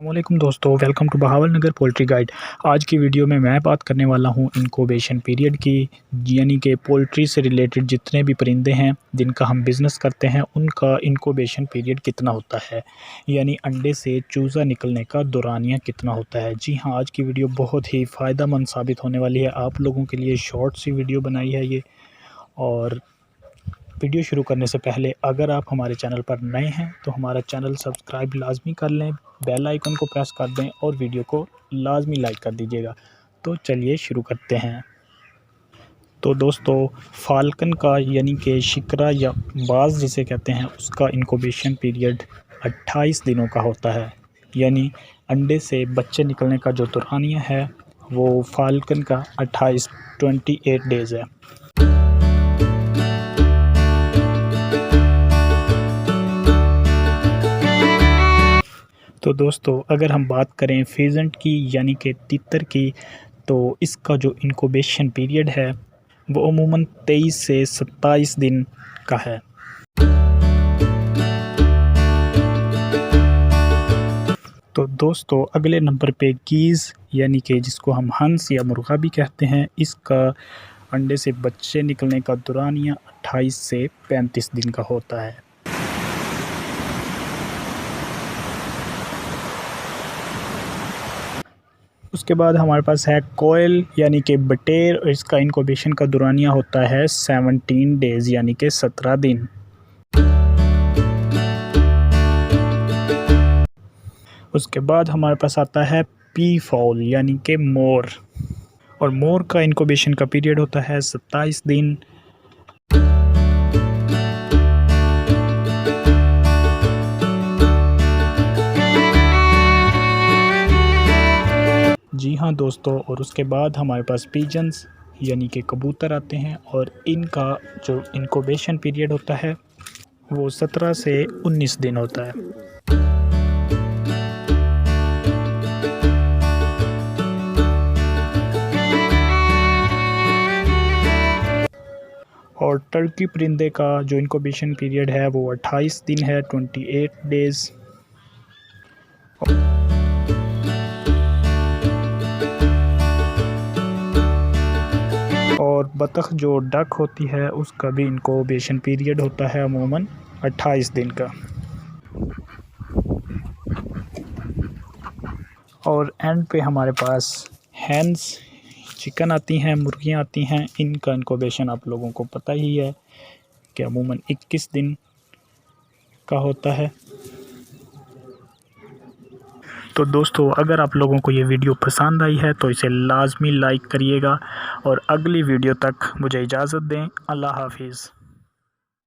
वालेकुम दोस्तों, welcome to Bahawal Nagar poultry guide. आज की वीडियो में मैं बात करने वाला हूं इनक्यूबेशन पीरियड की, यानी कि पोल्ट्री से रिलेटेड जितने भी परिंदे हैं जिनका हम बिज़नेस करते हैं उनका इनक्यूबेशन पीरियड कितना होता है, यानी अंडे से चूज़ा निकलने का दौरानिया कितना होता है। जी हाँ, आज की वीडियो बहुत ही फ़ायदेमंद साबित होने वाली है। आप लोगों के लिए शॉर्ट सी वीडियो बनाई है ये। और वीडियो शुरू करने से पहले अगर आप हमारे चैनल पर नए हैं तो हमारा चैनल सब्सक्राइब लाजमी कर लें, बेल आइकन को प्रेस कर दें और वीडियो को लाजमी लाइक कर दीजिएगा। तो चलिए शुरू करते हैं। तो दोस्तों, फाल्कन का यानी कि शिकरा या बाज जिसे कहते हैं उसका इनक्यूबेशन पीरियड 28 दिनों का होता है, यानी अंडे से बच्चे निकलने का जो दौरानिया है वो फाल्कन का 28 डेज़ है। तो दोस्तों, अगर हम बात करें फेजेंट की यानी कि तितर की, तो इसका जो इनक्यूबेशन पीरियड है वो अमूमन 23 से 27 दिन का है। तो दोस्तों, अगले नंबर पे गीज़ यानी कि जिसको हम हंस या मुर्गा भी कहते हैं, इसका अंडे से बच्चे निकलने का दौरानिया 28 से 35 दिन का होता है। उसके बाद हमारे पास है कोयल यानी कि बटेर, और इसका इनक्यूबेशन का दौरानिया होता है 17 डेज़ यानी कि 17 दिन। उसके बाद हमारे पास आता है पी फॉल यानी कि मोर, और मोर का इनक्यूबेशन का पीरियड होता है 27 दिन। जी हाँ दोस्तों, और उसके बाद हमारे पास पिजन्स यानी कि कबूतर आते हैं, और इनका जो इनक्यूबेशन पीरियड होता है वो 17 से 19 दिन होता है। और टर्की परिंदे का जो इनक्यूबेशन पीरियड है वो 28 दिन है, 28 डेज़। और बतख जो डक होती है उसका भी इनक्यूबेशन पीरियड होता है अमूमन 28 दिन का। और एंड पे हमारे पास हैंस चिकन आती हैं, मुर्गियां आती हैं। इनका इनक्यूबेशन आप लोगों को पता ही है कि अमूमन 21 दिन का होता है। तो दोस्तों, अगर आप लोगों को ये वीडियो पसंद आई है तो इसे लाजमी लाइक करिएगा, और अगली वीडियो तक मुझे इजाज़त दें। अल्लाह हाफिज़।